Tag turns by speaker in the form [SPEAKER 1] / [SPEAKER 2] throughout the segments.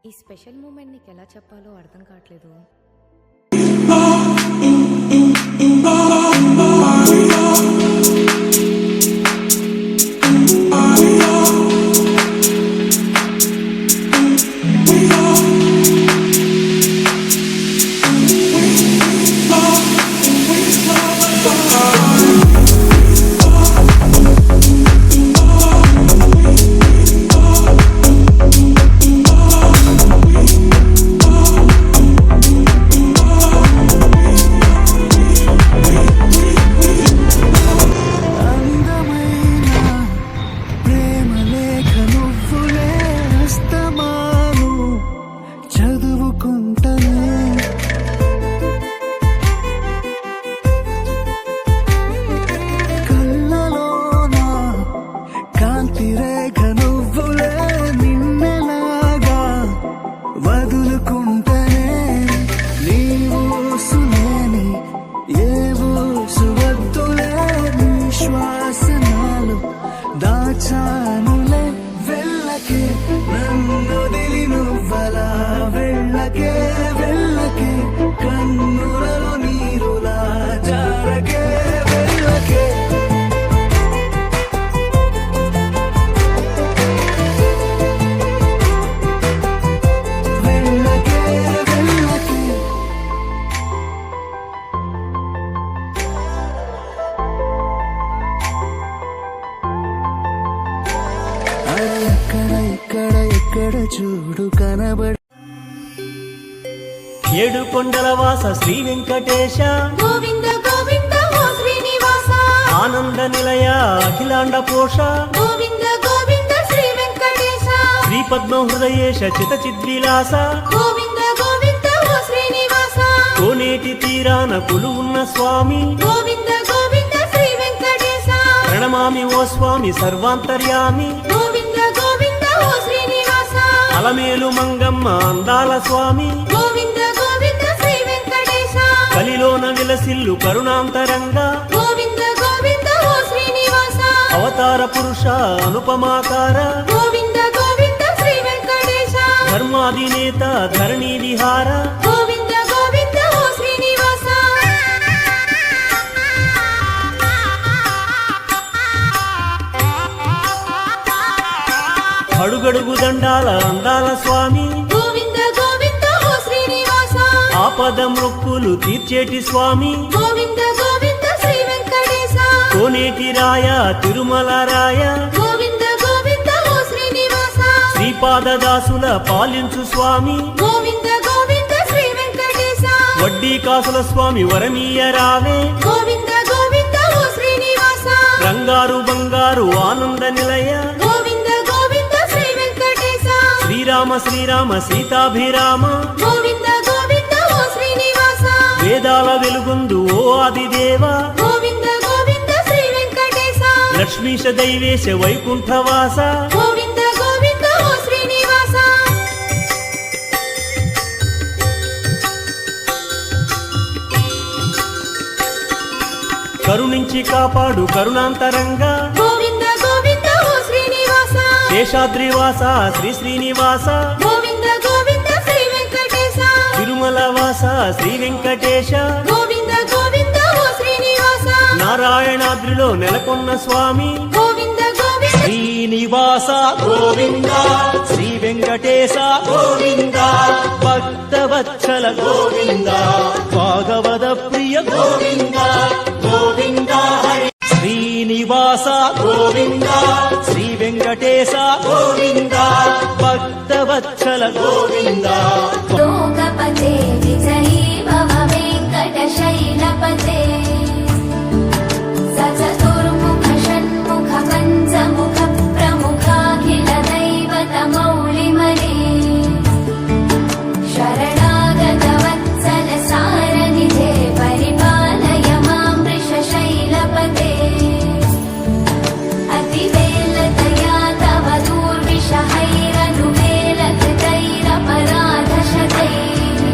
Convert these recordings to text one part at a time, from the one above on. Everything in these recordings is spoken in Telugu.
[SPEAKER 1] ఈ స్పెషల్ మూమెంట్ నీకు ఎలా చెప్పాలో అర్థం కావట్లేదు.
[SPEAKER 2] దాచానులే వెళ్ళకే నన్ను దిలి నువ్వలా వెళ్ళకే వెళ్ళకే కన్నులలో నీరులా జారకే వెళ్ళకే వెళ్ళకే వెళ్ళకే ఎక్కడ చూడు కనబడి
[SPEAKER 3] ఏడు కొండల వాస శ్రీ వెంకటేశ
[SPEAKER 4] గోవింద గోవింద ఓ శ్రీనివాస
[SPEAKER 3] ఆనంద నిలయ అఖిలాండ పోష
[SPEAKER 4] గోవింద గోవింద శ్రీ వెంకటేశ
[SPEAKER 3] శ్రీ పద్మ హృదయేశ చిత చిద్విలాస
[SPEAKER 4] గోవింద గోవింద ఓ శ్రీనివాస
[SPEAKER 3] కోనేటి తీరాన కొలువున్న స్వామి
[SPEAKER 4] గోవింద గోవింద శ్రీ వెంకటేశ
[SPEAKER 3] ప్రణమామి ఓ స్వామి సర్వాంతర్యామి
[SPEAKER 4] గోవింద గోవింద ఓ శ్రీనివాస
[SPEAKER 3] అలమేలు మంగమ్మ అందాల స్వామి
[SPEAKER 4] గోవింద గోవింద శ్రీ వెంకటేశ
[SPEAKER 3] కలిలోన విలసిల్లు కరుణాంతరంగా
[SPEAKER 4] గోవింద గోవింద ఓ శ్రీనివాస
[SPEAKER 3] అవతార పురుష అనుపమాకార
[SPEAKER 4] గోవింద గోవింద శ్రీ వెంకటేశ
[SPEAKER 3] ధర్మాధినేత ధరణి విహార
[SPEAKER 4] గోవింద గోవింద ఓ శ్రీనివాస
[SPEAKER 3] అడుగడుగు దండాల అందాల స్వామి
[SPEAKER 4] గోవింద గోవింద ఓ శ్రీనివాస
[SPEAKER 3] ఆపద మొక్కులు తీర్చేటి స్వామి
[SPEAKER 4] గోవింద గోవింద శ్రీ వెంకటేశ
[SPEAKER 3] కోనేటి రాయ తిరుమల రాయ
[SPEAKER 4] గోవింద గోవింద ఓ శ్రీనివాస
[SPEAKER 3] శ్రీపాదదాసుల పాలించు స్వామి
[SPEAKER 4] గోవింద గోవింద శ్రీ వెంకటేశ
[SPEAKER 3] వడ్డీ కాసుల స్వామి వరమీయ రావే
[SPEAKER 4] గోవింద గోవింద ఓ శ్రీనివాస
[SPEAKER 3] రంగారు బంగారు ఆనంద నిలయ
[SPEAKER 4] గోవింద గోవింద శ్రీ వెంకటేశ
[SPEAKER 3] శ్రీరామ శ్రీరామ సీతాభిరామ
[SPEAKER 4] గోవింద గోవింద ఓ శ్రీనివాస
[SPEAKER 3] వేదాల వెలుగొందు ఓ ఆదిదేవ
[SPEAKER 4] గోవింద గోవింద శ్రీ వెంకటేశ
[SPEAKER 3] లక్ష్మీశ దైవేశ వైకుంఠవాస
[SPEAKER 4] గోవింద గోవింద ఓ శ్రీనివాస
[SPEAKER 3] కరుణించి కాపాడు కరుణాంతరంగా
[SPEAKER 4] గోవింద గోవింద ఓ శ్రీనివాస
[SPEAKER 3] శేషాద్రివాస శ్రీ శ్రీనివాస
[SPEAKER 4] గోవింద గోవింద శ్రీ వెంకటేశ
[SPEAKER 3] తిరుమల వాస శ్రీ వెంకటేశ
[SPEAKER 4] గోవింద గోవింద ఓ శ్రీనివాస
[SPEAKER 3] నారాయణాద్రిలో నెలకొన్న స్వామి
[SPEAKER 4] గోవింద గోవింద
[SPEAKER 3] శ్రీనివాస గోవింద శ్రీ వెంకటేశ గోవింద భక్తవత్సల గోవింద భాగవత ప్రియ గోవింద గోవింద హరి శ్రీనివాస గోవింద శ్రీ వెంకటేశ గోవింద భక్తవత్సల గోవింద
[SPEAKER 4] లోకపతే విజయీ భవ వెంకటశైలపతే సచతుర్ముఖ షణ్ముఖ పంచముఖ ప్రముఖాఖిల దైవత మౌళిమణి శరణాగత వత్సల సారనిధే పరిపాలయ మాం వృషశైలపతే అతివేలతయా తవ దూర్విషహైరనువేలకృతైరపరాధశతైః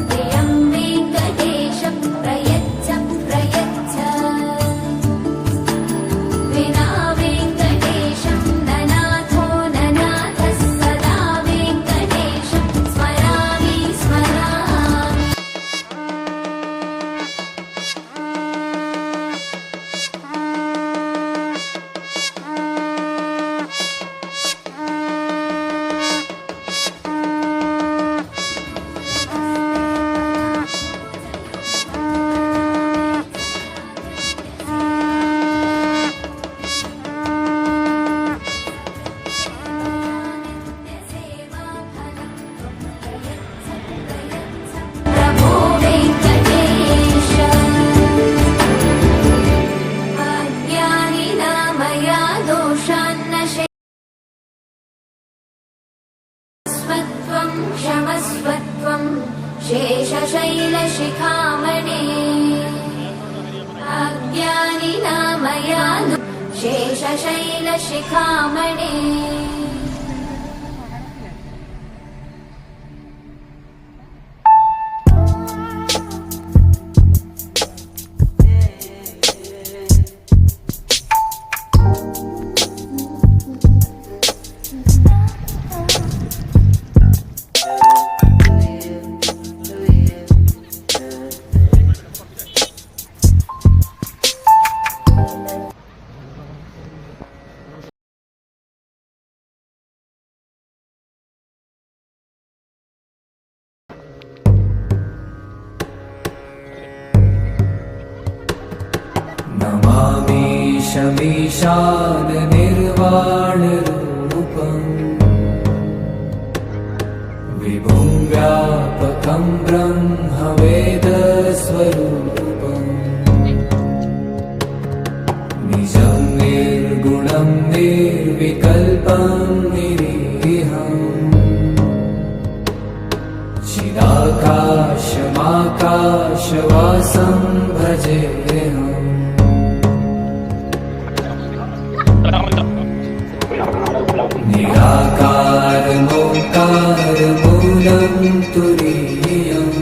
[SPEAKER 4] प्रियं वेङ्कटेश प्रयच्छ प्रयच्छ विना वेङ्कटेशं ननाथो ननाथः सदा वेङ्कटेशं स्मरामि स्मरामि प्रभो वेङ्कटेश अज्ञानिना मया दोषान्न स्वत्वं क्षमस्वत्वं शेषशैलशिखामणे अज्ञानिना मया शेषशैलशिखामणे
[SPEAKER 2] नमामि शमीशान निर्वाणरूपम् विभुं व्यापकं ब्रह्मवेदस्वरूपम् निजं निर्गुणं निर्विकल्पं निरीहम् चिदाकाशमाकाशवासं भजेऽहम् निराकारमोकारमूलं तुरीयम्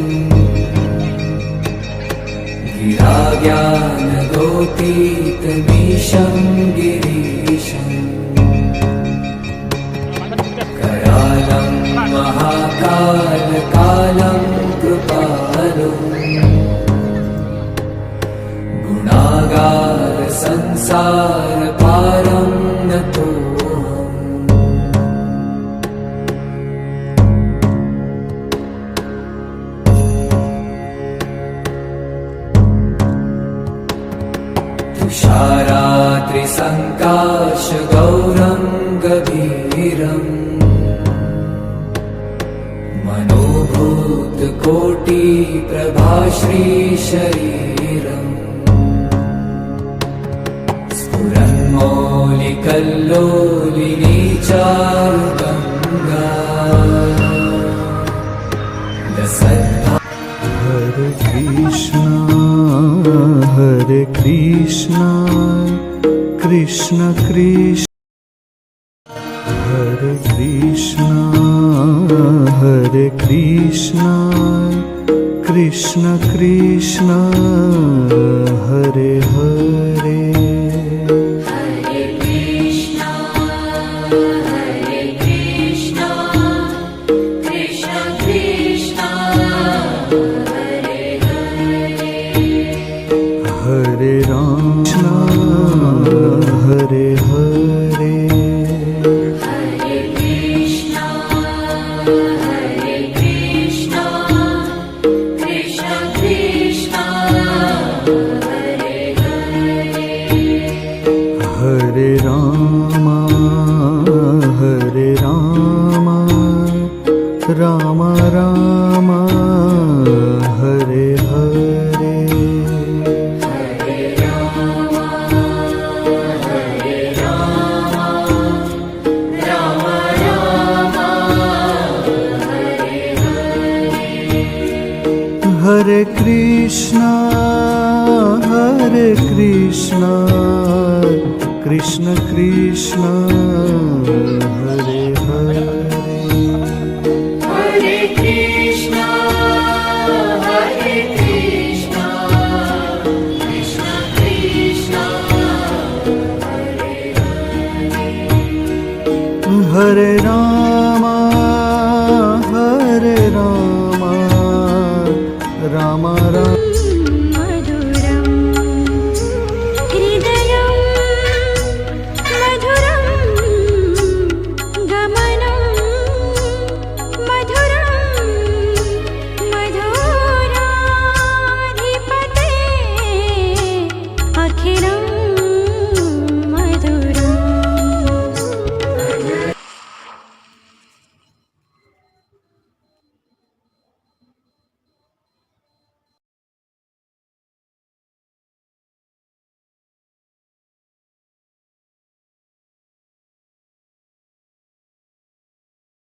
[SPEAKER 2] गिराज्ञानगोपीतमीशं गिरीशम् करालं महाकालकालं कृपालु गुणागार संसार पारं नतोऽहम् तुषारात्रिसङ्काशगौरं गभीरम् मनोभूतकोटिप्रभाश्रीशरीरम् स्फुरन्मौलिकल्लोलिनी चारुगङ्गा लसद्भा
[SPEAKER 5] Hare Krishna, Krishna Krishna, Hare Krishna, Krishna Krishna, Hare Hare.
[SPEAKER 4] Hare Krishna, Krishna Krishna, Hare Hare.
[SPEAKER 5] Hare Rama, Hare Hare,
[SPEAKER 4] Hare Krishna, Krishna Krishna, Hare Hare.
[SPEAKER 5] Hare Rama, Rama Rama, Hare Hare. Hare Krishna, Krishna Krishna, Hare Hare.
[SPEAKER 4] Hare Krishna,
[SPEAKER 5] Rama Rama